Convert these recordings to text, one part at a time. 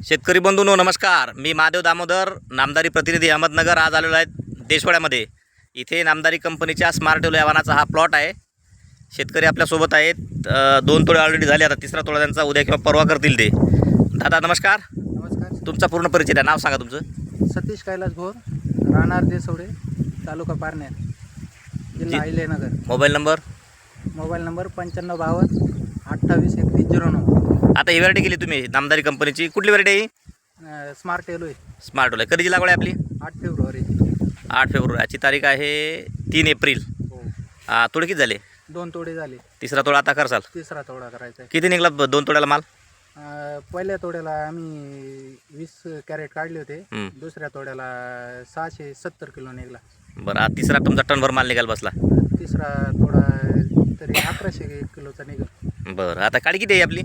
शेतकरी बंधूंनो नमस्कार. मी महादेव दामोदर, नामदारी प्रतिनिधी अहमदनगर. आज आलेलो आहे देशवाड्यामध्ये. इथे नामदारी कंपनीच्या स्मार्ट वेलो या वाहनाचा हा प्लॉट आहे. शेतकरी आपल्यासोबत आहेत. 2 तोळे ऑलरेडी झाले, आता तिसरा तोळा त्यांचा उद्या किंवा परवा करतील ते. दादा नमस्कार. नमस्कार. तुमचा पूर्ण परिचय द्या, नाव सांगा तुमचं. सतीश कैलास घोर, राहणार देसवडे, तालुका पारनेर, जिल्हा Ahilyanagar. Mobile number. Mobile number 9552 28 3109. आता ही व्हरायटी केली तुम्ही नामदारी कंपनीची, कुठली व्हरायटी आहे? स्मार्ट एलो आहे. स्मार्ट वेलो. कधीची लागवड आहे आपली? 8 फेब्रुवारी. 8 फेब्रुवारी. आजची तारीख आहे 3 एप्रिल. हो, तोडे किती झाले? 2 तोडे झाले. तिसरा तोडा आता करसाल? तिसरा तोडा करायचा आहे. किती निघला 2 तोड्याला माल? पहिल्या तोड्याला आम्ही 20 कॅरेट काढले होते. दुसऱ्या तोड्याला 670 किलो निघाला. बरं, आज तिसरा तुमचा टनभर माल निघाल बसला. तिसरा तोडा तरी 1100 किलोचा निघाल. बरं, आता काडी किती आहे आपली?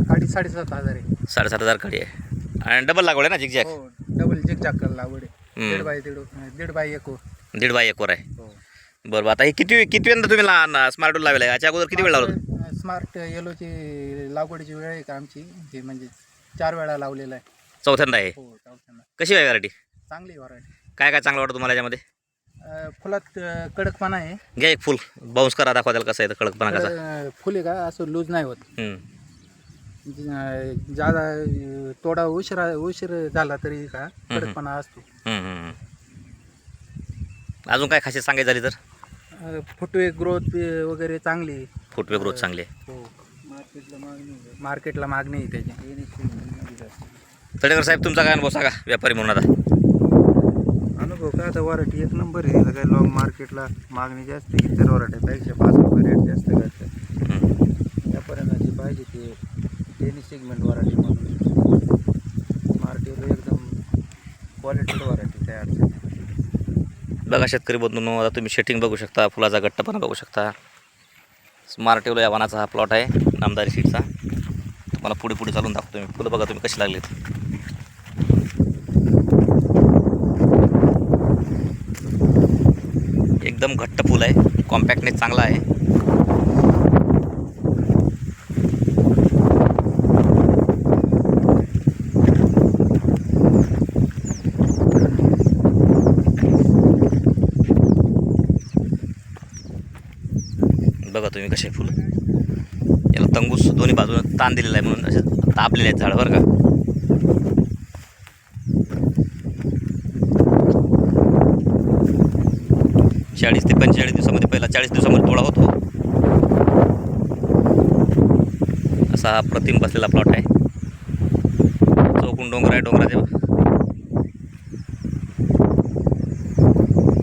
काडी 7,500 आहे. 7,500 काडी आहे. आणि डबल लागवड आहे ना झिकझॅक? हो, डबल झिकझॅक लागवड आहे. 1.5 बाय 1.5 1.5 बाय 1 आहे. हो. बरं, आता हे किती तुम्ही स्मार्ट वेल लावला आहे? याच्या अगोदर किती वेळ लावलं? स्मार्ट येलोची लागवडीची वेळ आहे का आमची, हे म्हणजे 4 वेळा लावलेला आहे. चौथ्यांदा आहे. हो, चौथ्यांदा. कशी आहे व्हरायटी? चांगली व्हरायटी. काय काय चांगलं वाटतं तुम्हाला याच्यामध्ये? फुलात कडकपणा आहे. घ्या एक फुल बाउन्स करा, दाखवा त्याला कसं आहे कडकपणा कसा. फुल आहे का असं लूज नाही होत. हम्म. ज्यादा तोडा उशीर झाला तरी का कडकपणा असतो. हम्म, हम्म. अजून काय खासियत सांगायची झाली तर? फुटवे ग्रोथ वगैरे चांगली. फुटवे ग्रोथ चांगली आहे. हो, मार्केटला मागणी आहे त्याची. तळेकर साहेब तुमचा काय अनुभव सांगा व्यापारी म्हणून आता? अनुभव का, आता वराठी 1 नंबर आहे. काय लॉंग मार्केटला मागणी जास्त आहे. इतर वराठ्यापेक्षा 5 रुपये रेट जास्त करतात. व्यापाऱ्यांना जी पाहिजे ते डेली सेगमेंट वराठी म्हणून मार्केट एकदम क्वालिटी वराठी तयार. बघा शेतकरी बंधूंनो, आता तुम्ही शेटिंग बघू शकता, फुलाचा गट्टपणा बघू शकता. स्मार्ट वेलो या वाहनाचा हा प्लॉट आहे नामदारी सीटचा. तुम्हाला पुढे पुढे चालून दाखवतो मी. फुलं बघा तुम्ही कशी लागलीत. एकदम घट्ट फुल आहे, कॉम्पॅक्टनेस चांगला आहे. बघा तुम्ही कसे फुल. याला तंगूस दोन्ही बाजूने ताण दिलेला आहे म्हणून असे दाबलेले आहेत झाड बरं का. चाळीस ते 45 दिवसामध्ये, पहिला 40 दिवसामध्ये तोडा होतो. असा हा प्रतिम बसलेला प्लॉट आहे. चौकून डोंगर आहे, डोंगराच्या